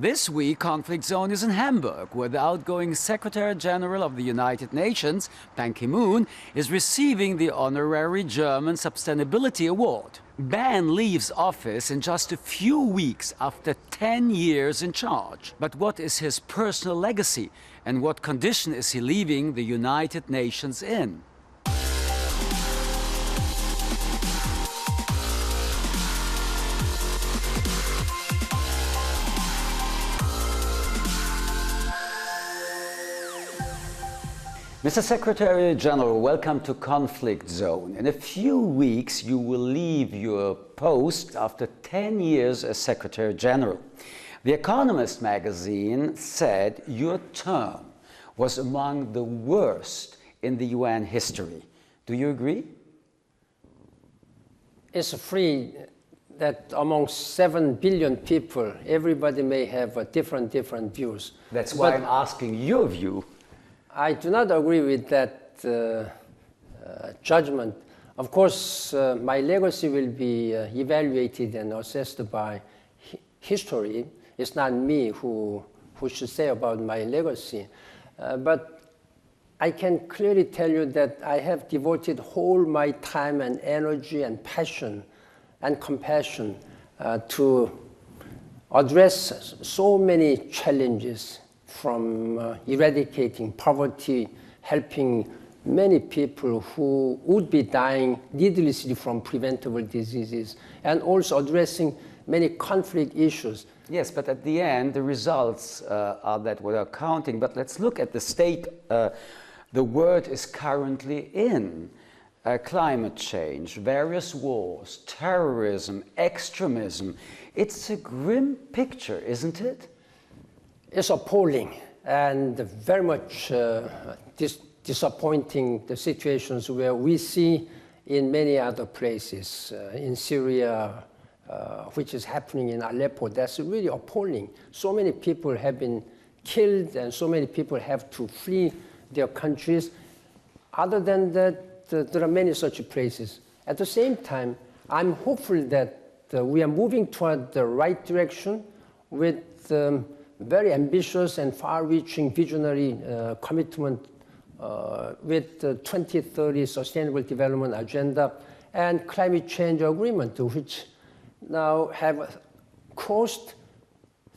This week, Conflict Zone is in Hamburg, where the outgoing Secretary General of the United Nations, Ban Ki-moon, is receiving the honorary German Sustainability Award. Ban leaves office in just a few weeks after 10 years in charge. But what is his personal legacy, and what condition is he leaving the United Nations in? Mr. Secretary General, welcome to Conflict Zone. In a few weeks, you will leave your post after 10 years as Secretary General. The Economist magazine said your term was among the worst in the UN history. Do you agree? It's free that among 7 billion people, everybody may have different views. That's why I'm asking your view. I do not agree with that judgment. Of course, my legacy will be evaluated and assessed by history. It's not me who should say about my legacy. But I can clearly tell you that I have devoted all my time and energy and passion and compassion to address so many challenges, from eradicating poverty, helping many people who would be dying needlessly from preventable diseases, and also addressing many conflict issues. Yes, but at the end, the results are that we are counting. But let's look at the state the world is currently in. Climate change, various wars, terrorism, extremism. It's a grim picture, isn't it? It's appalling and very much disappointing, the situations where we see in many other places, in Syria, which is happening in Aleppo. That's really appalling. So many people have been killed and so many people have to flee their countries. Other than that, there are many such places. At the same time, I'm hopeful that we are moving toward the right direction with very ambitious and far-reaching visionary commitment with the 2030 Sustainable Development Agenda and climate change agreement, which now have crossed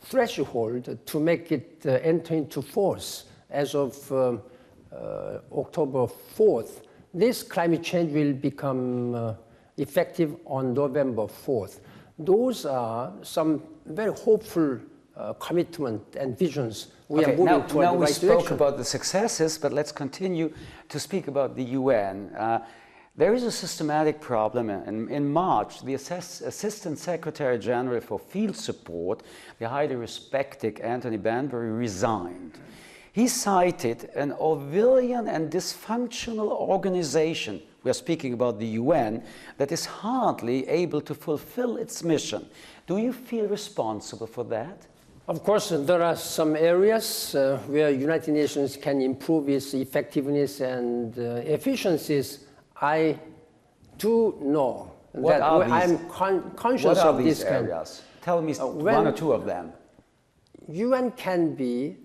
threshold to make it enter into force as of October 4th. This climate change will become effective on November 4th. Those are some very hopeful commitment and visions. We are moving toward the right direction. Now we spoke about the successes, but let's continue to speak about the UN. There is a systematic problem. In March, the Assistant Secretary General for Field Support, the highly respected Anthony Banbury, resigned. He cited an Orwellian and dysfunctional organization, we are speaking about the UN, that is hardly able to fulfill its mission. Do you feel responsible for that? Of course, there are some areas where United Nations can improve its effectiveness and efficiencies. I do know that I'm conscious of these areas. Tell me one or two of them. UN can be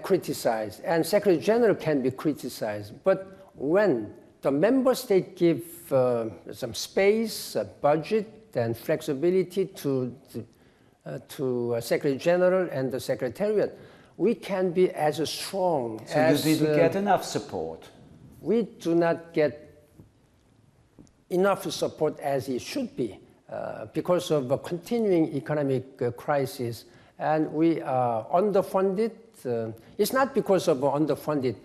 criticized, and Secretary General can be criticized. But when the member state give some space, a budget, and flexibility to Secretary General and the Secretariat, we can be as strong as... So you didn't get enough support? We do not get enough support as it should be because of a continuing economic crisis, and we are underfunded. It's not because of underfunded.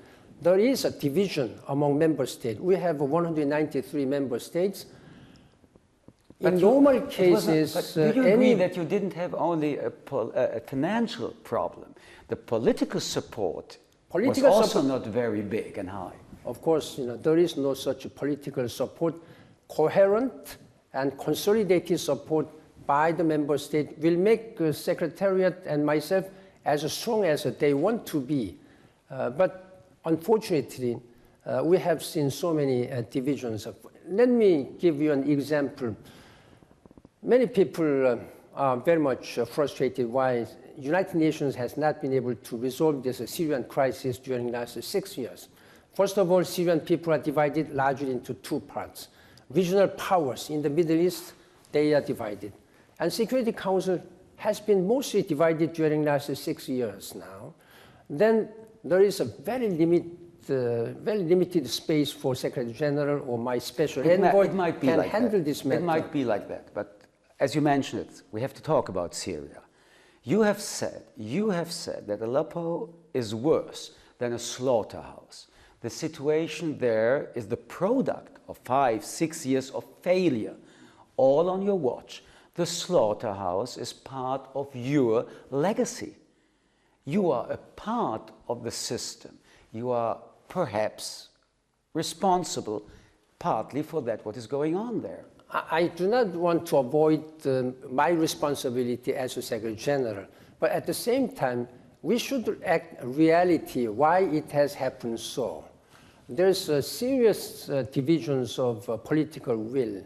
There is a division among member states. We have 193 member states. In normal cases, do you agree that you didn't have only a financial problem? The political support was also not very big and high. Of course, there is no such political support. Coherent and consolidated support by the member state will make the Secretariat and myself as strong as they want to be. But unfortunately, we have seen so many divisions. Let me give you an example. Many people are very much frustrated why United Nations has not been able to resolve this Syrian crisis during the last 6 years. First of all, Syrian people are divided largely into two parts. Regional powers in the Middle East, they are divided. And Security Council has been mostly divided during the last 6 years now. Then there is a very limited space for Secretary General or my special envoy can handle this matter. It might be like that, but as you mentioned it, we have to talk about Syria. You have said that Aleppo is worse than a slaughterhouse. The situation there is the product of 5-6 years of failure, all on your watch. The slaughterhouse is part of your legacy. You are a part of the system. You are perhaps responsible partly for that, what is going on there. I do not want to avoid my responsibility as a Secretary General, but at the same time, we should act reality why it has happened so. There's serious divisions of political will.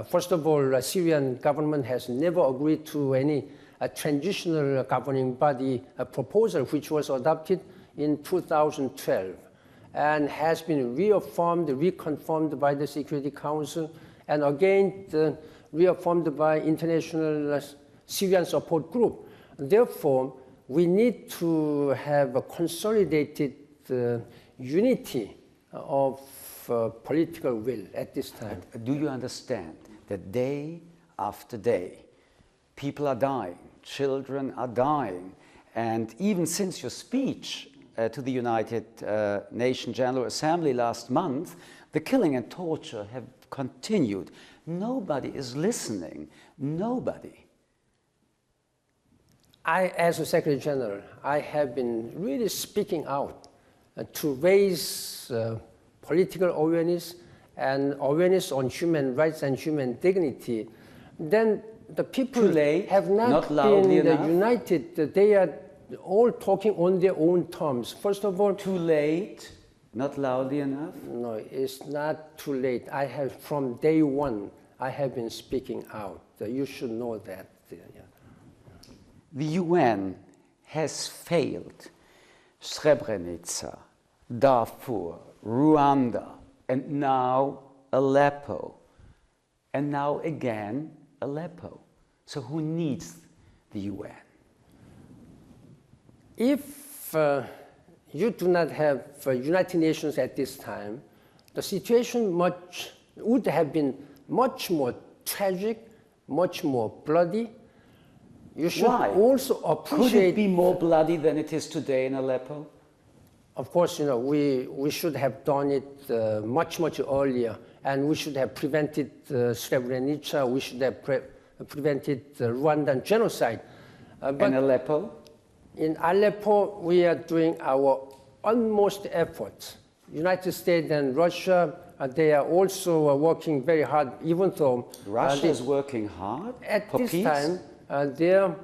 First of all, the Syrian government has never agreed to any transitional governing body proposal which was adopted in 2012 and has been reaffirmed, reconfirmed by the Security Council and again reaffirmed by International Syrian Support Group. Therefore, we need to have a consolidated unity of political will at this time. Do you understand that day after day, people are dying, children are dying, and even since your speech to the United Nations General Assembly last month, the killing and torture have continued. Nobody is listening. Nobody. As a Secretary General, I have been really speaking out to raise political awareness and awareness on human rights and human dignity. Then the people have not been united. They are all talking on their own terms. First of all, too late, not loudly enough? No, it's not too late. From day one, I have been speaking out. You should know that. The UN has failed Srebrenica, Darfur, Rwanda, and now Aleppo, and now again Aleppo. So who needs the UN? If you do not have United Nations at this time, the situation would have been much more tragic, much more bloody. You should also appreciate... Could it be more bloody than it is today in Aleppo? Of course, we should have done it much earlier, and we should have prevented Srebrenica, we should have prevented the Rwandan genocide. And Aleppo? In Aleppo, we are doing our utmost efforts. United States and Russia, they are also working very hard, even though... Russia is working hard at this time, their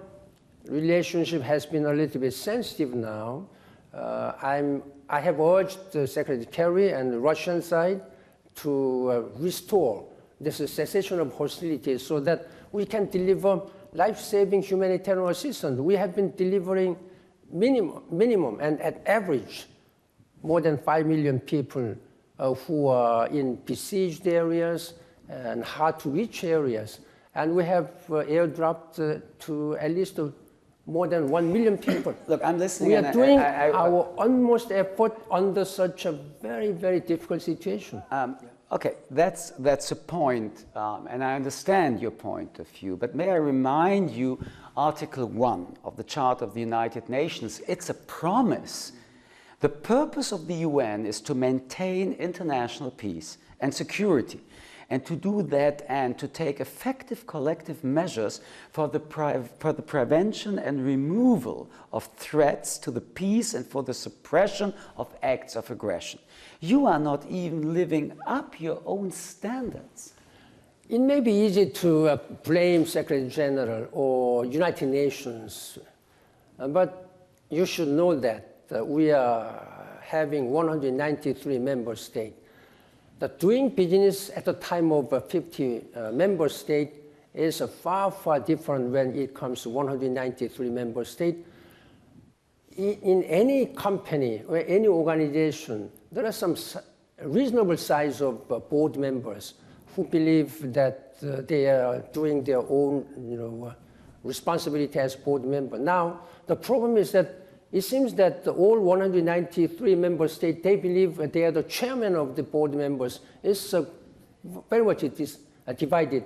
relationship has been a little bit sensitive now. I have urged Secretary Kerry and the Russian side to restore this cessation of hostilities so that we can deliver life-saving humanitarian assistance. We have been delivering minimum and at average more than 5 million people who are in besieged areas and hard-to-reach areas. And we have airdropped to at least more than 1 million people. Look, I'm listening. We are doing our utmost effort under such a very, very difficult situation. Okay, that's a point, and I understand your point of view, but may I remind you, Article 1 of the Charter of the United Nations, it's a promise. The purpose of the UN is to maintain international peace and security, and to do that and to take effective collective measures for the prevention and removal of threats to the peace and for the suppression of acts of aggression. You are not even living up your own standards. It may be easy to blame Secretary General or United Nations, but you should know that we are having 193 member states. The doing business at the time of 50 member states is far, far different when it comes to 193 member states. In any company or any organization, there are some reasonable size of board members who believe that they are doing their own responsibility as board member. Now, the problem is that it seems that all 193 member states, they believe they are the chairman of the board members. It's very much it is divided.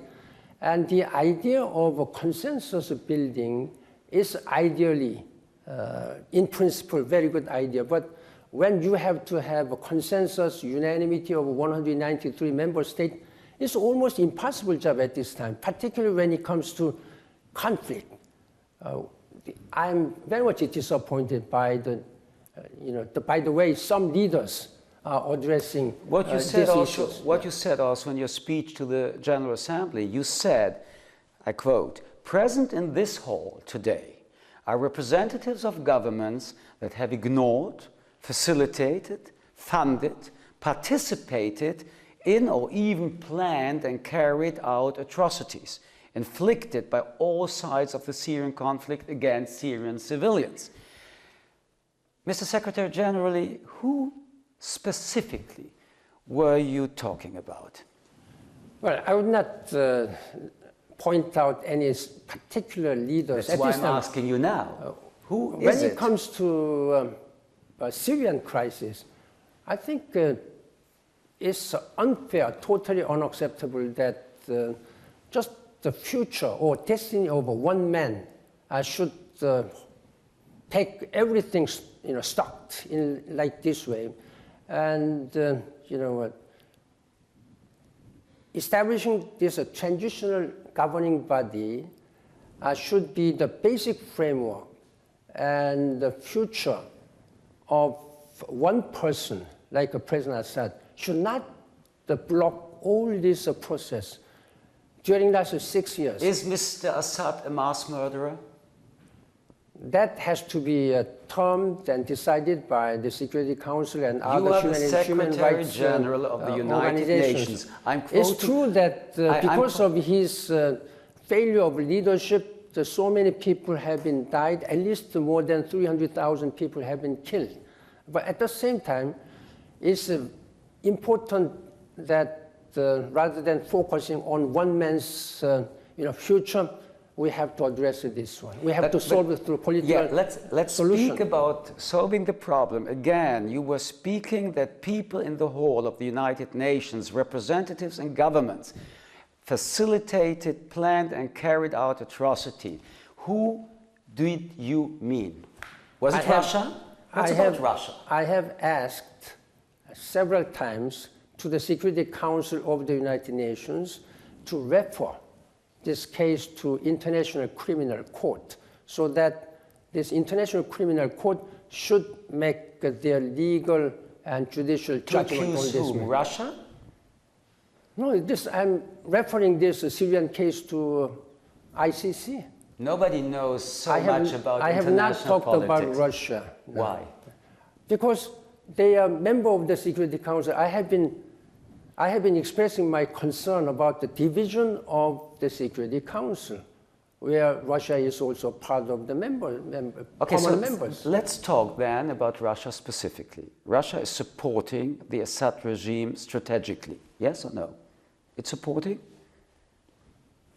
And the idea of a consensus building is ideally, in principle, very good idea. But when you have to have a consensus, unanimity of 193 member states, it's almost impossible job at this time, particularly when it comes to conflict. I'm very much disappointed by by the way some leaders are addressing these issues. What you said also in your speech to the General Assembly, you said, I quote, "Present in this hall today are representatives of governments that have ignored, facilitated, funded, participated in or even planned and carried out atrocities inflicted by all sides of the Syrian conflict against Syrian civilians." Mr. Secretary General, who specifically were you talking about? Well, I would not point out any particular leaders. That's why I'm asking you now. Who is it? When it comes to Syrian crisis, I think it's unfair, totally unacceptable that just the future or destiny of one man should take everything stuck in like this way. And establishing this transitional governing body should be the basic framework and the future of one person like President Assad should not block all this process. During the last 6 years. Is Mr. Assad a mass murderer? That has to be termed and decided by the Security Council and other human rights Secretary General of the United Nations. It's true that because of his failure of leadership, so many people have been died. At least more than 300,000 people have been killed. But at the same time, it's important that rather than focusing on one man's future, we have to address this one. We have to solve it through political let's solution. Speak about solving the problem. Again, you were speaking that people in the hall of the United Nations, representatives and governments, facilitated, planned and carried out atrocity. Who did you mean? Was it Russia? What's about Russia? I have asked several times to the Security Council of the United Nations to refer this case to International Criminal Court so that this International Criminal Court should make their legal and judicial judgment on this matter. Russia? No, I'm referring this Syrian case to ICC. Nobody knows so much about international politics. I have not talked about Russia. No. Why? Because they are member of the Security Council. I have been expressing my concern about the division of the Security Council, where Russia is also part of the common members. Let's talk then about Russia specifically. Russia is supporting the Assad regime strategically, yes or no? It's supporting?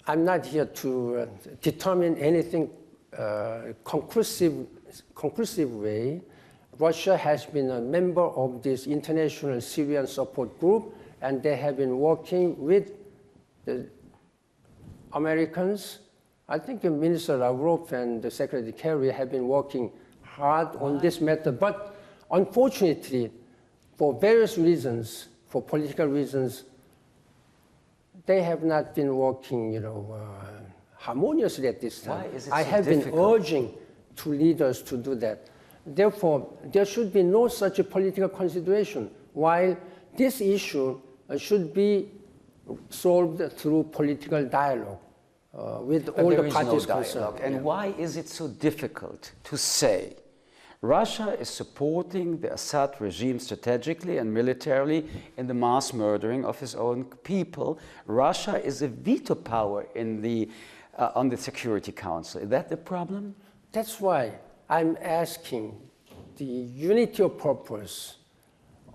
I'm not here to determine anything conclusive way. Russia has been a member of this international Syrian support group, and they have been working with the Americans. I think Minister Lavrov and the Secretary Kerry have been working hard on this matter, but unfortunately, for various reasons, for political reasons, they have not been working, harmoniously at this time. Why is it I so have difficult? been urging to leaders to do that. Therefore, there should be no such a political consideration, while this issue should be solved through political dialogue with all the parties concerned. And why is it so difficult to say Russia is supporting the Assad regime strategically and militarily in the mass murdering of his own people. Russia is a veto power in on the Security Council. Is that the problem? That's why I'm asking the unity of purpose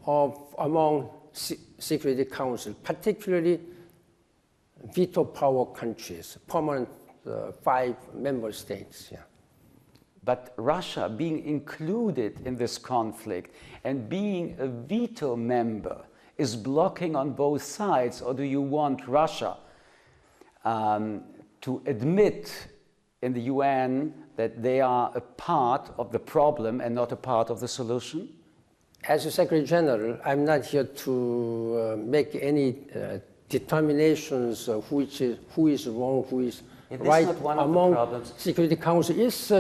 among Security Council, particularly veto power countries, permanent 5 member states. Yeah. But Russia being included in this conflict and being a veto member is blocking on both sides, or do you want Russia to admit in the UN that they are a part of the problem and not a part of the solution? As a Secretary General, I'm not here to make any determinations of who is wrong, who is right among Security Council. It's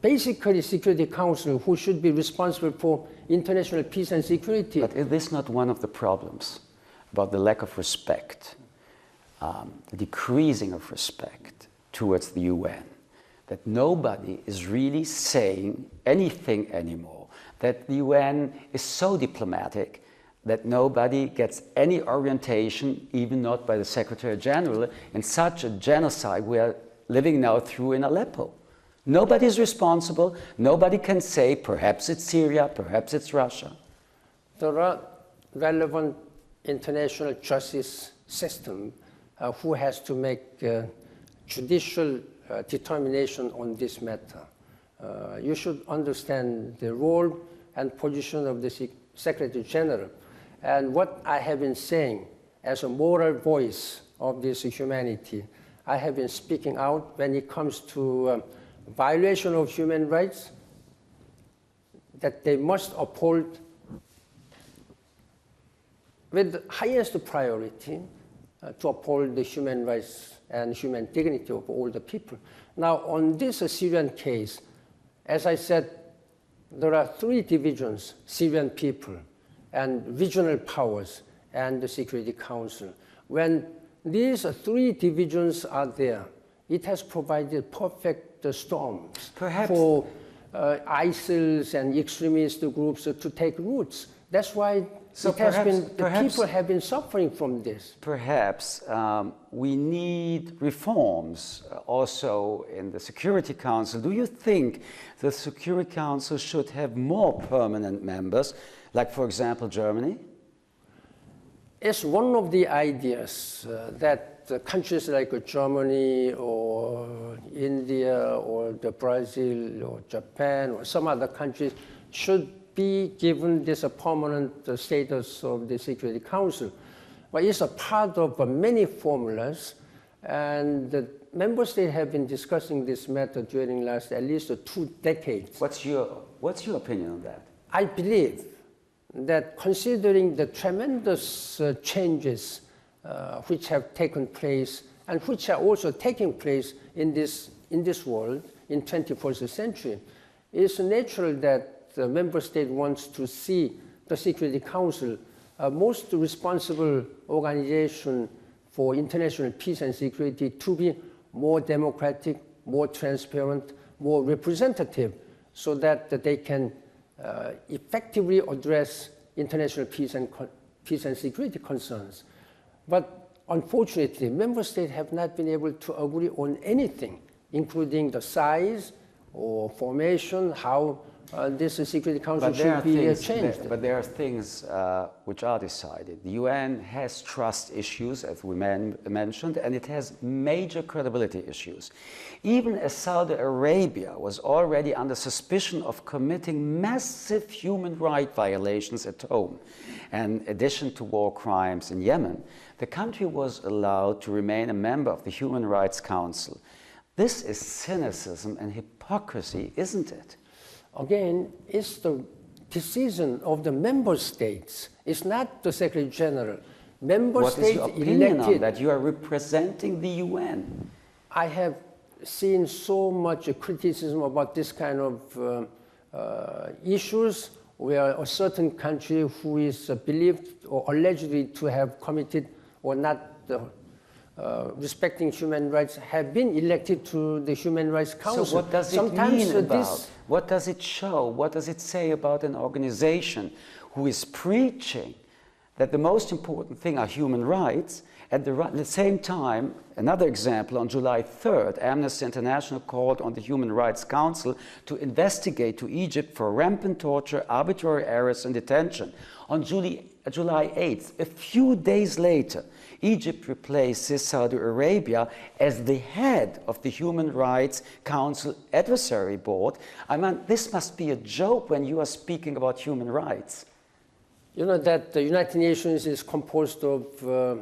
basically Security Council who should be responsible for international peace and security. But is this not one of the problems about the lack of respect, the decreasing of respect towards the UN? That nobody is really saying anything anymore, that the UN is so diplomatic that nobody gets any orientation, even not by the Secretary General, in such a genocide we are living now through in Aleppo. Nobody is responsible. Nobody can say, perhaps it's Syria, perhaps it's Russia. There are relevant international justice system who has to make judicial determination on this matter. You should understand the role and position of the Secretary General. And what I have been saying as a moral voice of this humanity, I have been speaking out when it comes to violation of human rights, that they must uphold with the highest priority to uphold the human rights and human dignity of all the people. Now, on this Syrian case, as I said, there are 3 divisions: Syrian people and regional powers and the Security Council. When these 3 divisions are there, it has provided perfect storms for ISIL and extremist groups to take roots. That's why people have been suffering from this. Perhaps we need reforms also in the Security Council. Do you think the Security Council should have more permanent members, like, for example, Germany? It's one of the ideas that countries like Germany or India or Brazil or Japan or some other countries should be given this permanent status of the Security Council. But it's a part of many formulas, and the member states have been discussing this matter during last at least 2 decades. What's your opinion on that? I believe that considering the tremendous changes which have taken place and which are also taking place in this world in 21st century, it's natural that the member state wants to see the Security Council most responsible organization for international peace and security to be more democratic, more transparent, more representative, so that they can effectively address international peace and security concerns. But unfortunately, member states have not been able to agree on anything, including the size or formation, how this Security Council should be changed. But there are things which are decided. The UN has trust issues, as we mentioned, and it has major credibility issues. Even as Saudi Arabia was already under suspicion of committing massive human rights violations at home, and in addition to war crimes in Yemen, the country was allowed to remain a member of the Human Rights Council. This is cynicism and hypocrisy, isn't it? Again, it's the decision of the member states. It's not the Secretary General. Member states elected. What is your opinion on that? You are representing the UN. I have seen so much criticism about this kind of issues, where a certain country who is believed or allegedly to have committed or not respecting human rights have been elected to the Human Rights Council. So what does it mean about? What does it show? What does it say about an organization who is preaching that the most important thing are human rights? At the same time, another example, on July 3rd, Amnesty International called on the Human Rights Council to investigate to Egypt for rampant torture, arbitrary arrests and detention. On July 8th, a few days later, Egypt replaces Saudi Arabia as the head of the Human Rights Council Advisory Board. I mean, this must be a joke when you are speaking about human rights. You know that the United Nations is composed of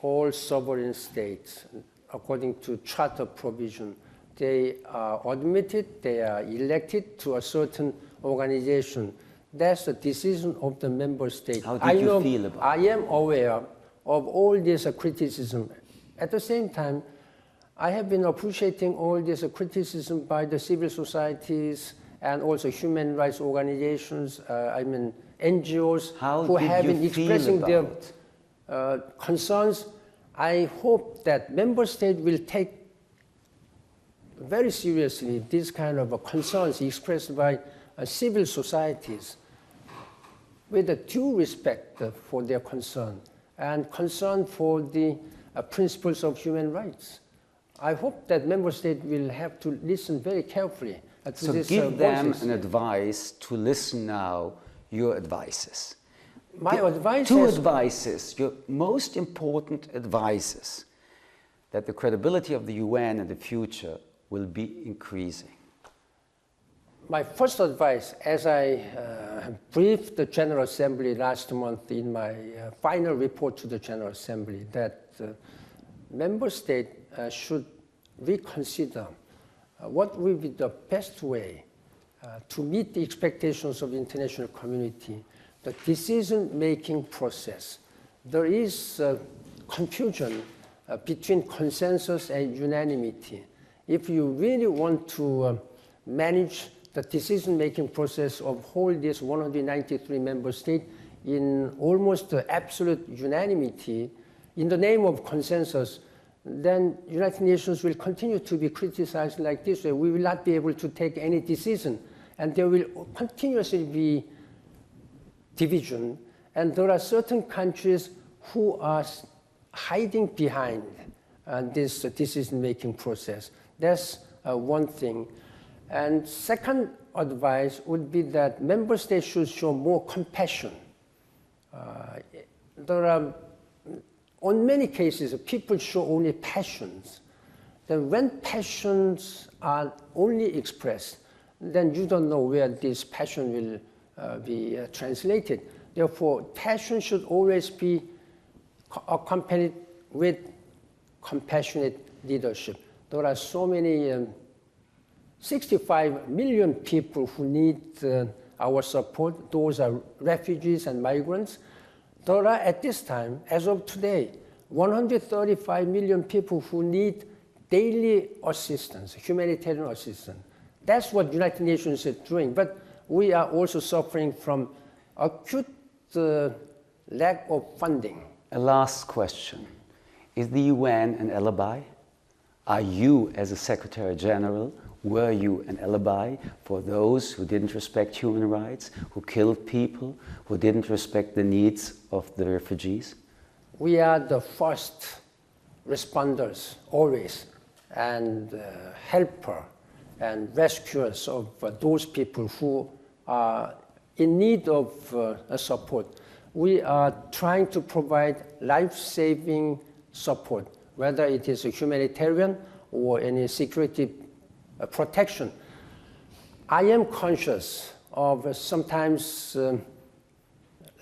all sovereign states. According to charter provision, they are admitted, they are elected to a certain organization. That's the decision of the member state. How did you feel about it? I am aware of all this criticism. At the same time, I have been appreciating all this criticism by the civil societies and also human rights organizations, NGOs, who have been expressing their concerns. I hope that member states will take very seriously these kind of concerns expressed by civil societies with a due respect for their concern and concern for the principles of human rights. I hope that member states will have to listen very carefully to these So give them voices. an advice to listen now, your advices. My advice Two is advices, your most important advices, that the credibility of the UN in the future will be increasing. my first advice, as I briefed the General Assembly last month in my final report to the General Assembly, that member states should reconsider what will be the best way to meet the expectations of the international community, the decision-making process. There is confusion between consensus and unanimity. If you really want to manage the decision-making process of all these 193 member states in almost absolute unanimity, in the name of consensus, then United Nations will continue to be criticized like this way. We will not be able to take any decision, and there will continuously be division. And there are certain countries who are hiding behind this decision-making process. That's one thing. And second advice would be that member states should show more compassion. There are, on many cases, people show only passions. Then when passions are only expressed, then you don't know where this passion will be translated. Therefore, passion should always be accompanied with compassionate leadership. There are so many 65 million people who need our support. Those are refugees and migrants. There are, at this time, as of today, 135 million people who need daily assistance, humanitarian assistance. That's what United Nations is doing. But we are also suffering from acute lack of funding. A last question. Is the UN an alibi? Are you, as a Secretary General, were you an alibi for those who didn't respect human rights, who killed people, who didn't respect the needs of the refugees? We are the first responders, always, and helper and rescuers of those people who are in need of support. We are trying to provide life-saving support, whether it is a humanitarian or any security protection. I am conscious of sometimes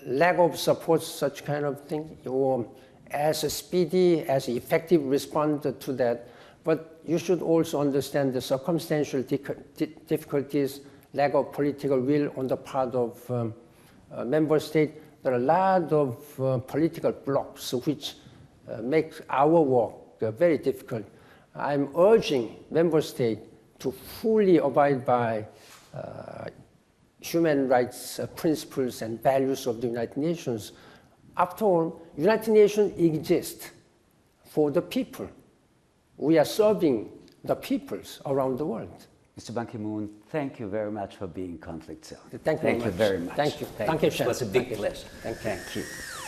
lack of support, such kind of thing, or as a speedy, as effective response to that. But you should also understand the circumstantial difficulties, lack of political will on the part of member states. There are a lot of political blocks which make our work very difficult. I'm urging member states to fully abide by human rights principles and values of the United Nations. After all, United Nations exists for the people. We are serving the peoples around the world. Mr. Ban Ki-moon, thank you very much for being conflict zone. Thank you very much. Thank you very much. Thank you. Thank you, It was a big pleasure. Thank you. Thank you.